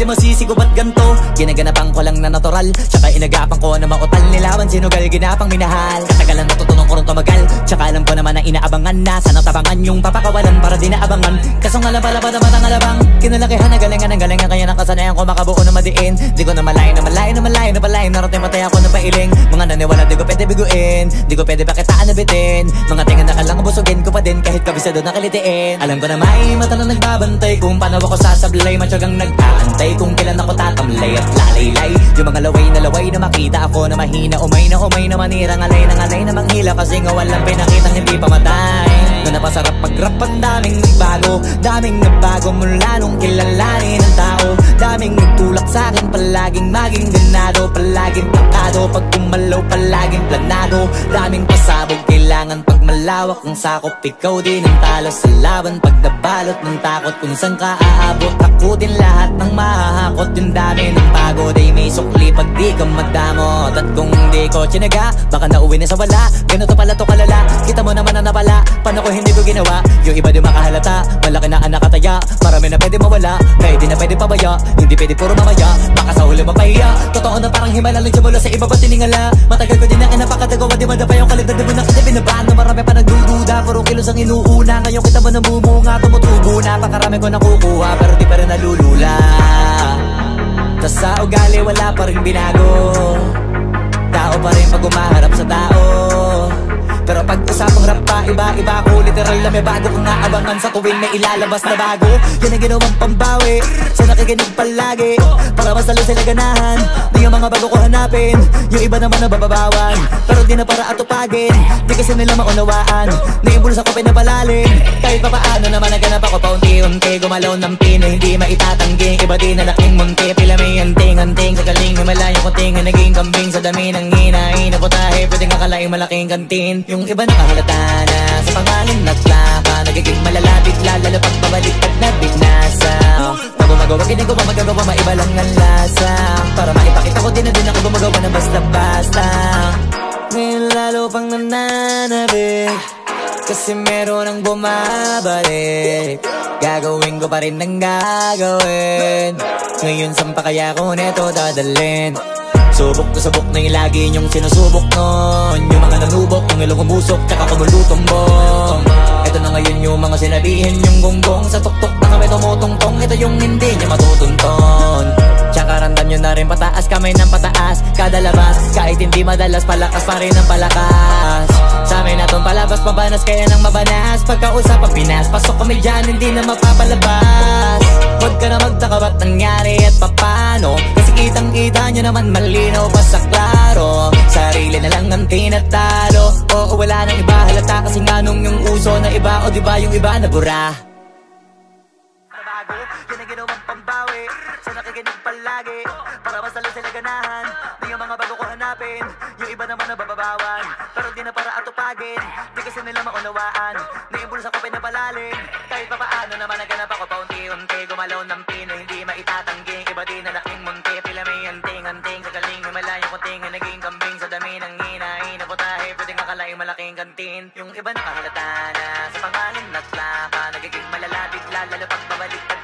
di masisigo ba't ganto? Ginaganapan ko lang na natural, tsaka inagapan ko na mautal nilawan sinugal, ginapang minahal. Katagalan natutunan ko rin tumagal, tsaka alam ko naman na inaabangan na sana tabangan yung papakawalan para di naabangan. Kasong alabala ba naman ang alabang kinalakihan na galingan ng galingan, kaya nakasanayan ko makabuo na madiin. Di ko na malayo na malayo na malayo na palayo, narating matay ako na pailing. Mga naniwala di ko pwede biguin, di ko pwede pakitaan na bitin. Mga tingan na kalang busugin ko pa din kahit kabisado na kalitiin. Alam ko na may mata na nagbabantay kung paano ako sasablay, matyagang nag-aantay kung kailan ako tatamlay at lalaylay. Yung mga laway na makita ako na mahina, umay na manira, ngalay na manghila kasi nga walang pinakitang hindi pamatay. Na napasarap pag-rap ang daming nagbago mula nung kilalanin ang tao. Daming nagtulak sa'kin, palaging maging ganado, palaging takado, pag kumalaw palaging planado. Daming pasabog, kailangan pag malawak ang sakop, ikaw din ang talo sa laban. Pag nabalot ng takot kung saan ka aabot, ako din lahat ng mahahakot. Yung dami ng pagod ay may sukli pag di ka madamot. At kung di ko tsinaga, baka nauwi na sa wala. Ganito pala to kalala, kita mo naman na napala. Paano ko hindi ko ginawa? Yung iba di makahalata, malaki na anak kataya. Marami na pwede mawala, kaya di na pwede pabaya. Hindi pwede puro mamaya, baka sa huli mapahiya. Totoo na parang himala lang siya mula sa iba ba tiningala. Matagal ko din na kinapakatagawa, di madapa yung kalidad. Di mo na kasi binabaan na marami pa nagdududa. Puro kilos ang inuuna, ngayon kita mo namumunga. Tumutubo na, pakarami ko nakukuha, pero di pa rin nalulula. Tas sa ugali wala pa rin binago, tao pa rin pag umaharap sa tao. Pero pag usapang rap pa, iba-iba ko. Literal na may bago kang naabangan sa tuwing may ilalabas na bago. Yan ang ginawang pambawi sa nakikinig palagi, para mas lalo sila ganahan na yung mga bago ko hanapin. Yung iba naman nababawan, pero di na para atupagin. Di kasi nila maunawaan na yung bulsa ko pinapalalim. Kahit pa paano naman naganap ako paunti-unti, gumalaw ng pino, hindi maitatanggi. Iba din na laking munti, pila may anting-anting. Sa galing may malayong kuting, naging kambing sa dami ng hinahin. Naputahe, pwedeng akalaing malaking kantin. Yung iba nakahalata na sa pangalan at plaka, nagiging malala bigla, lalo pag pabalik pag nabignasa. Pag gumagawa, ginagawa, magagawa, maiba lang ang lasa. Para maipakita ko din na din ako gumagawa ng basta-basta. Ngayon lalo pang nananabik, kasi meron ang bumabalik. Gagawin ko pa rin ang gagawin. Ngayon saan pa kaya ko neto dadalhin? Subok na yung lagi niyong sinusubok nun. Yung mga nanubok, yung ilong umusok, tsaka kumulutumbong. Ito na ngayon yung mga sinabihin yung gonggong. Sa tuktok na kami tumutungtong, ito yung hindi niya matutunton. Tsaka randam nyo na rin pataas, kamay ng pataas kada labas, kahit hindi madalas, palakas pa rin ang palakas. Sa amin na tong palabas, pabanas kaya nang mabanas. Pagkausap ang Pinas, pasok kami dyan, hindi na mapapalabas. Huwag ka na magtaka ba't nangyari at papano, kasi kitang-kita nyo naman malinaw pa sa klaro. Sarili na lang ang tinatalo, oo wala nang iba halata, kasi nga nung yung uso na iba, o diba yung iba nabura. Nabago, yan ang ginawang pambawi sa nakikinig palagi, para mas lalo sila ganahan na yung mga bago ko hanapin. Yung iba naman nababawan, pero di na para atupagin. Di kasi nila maunawaan na yung bulsa ko pinapalalim. Kahit pa paano naman naganap ako paunti-unti, gumalaw ng pino, hindi maitatanggi. Iba din na laking munti, pila may anting-anting. Sa galing may malayong kuting, naging kambing sa dami ng hinahin. Naputahe, pwedeng akalaing malaking kantin. Yung iba nakahalata na sa pangalan at plaka, nagiging malala bigla, lalo pag babalik pag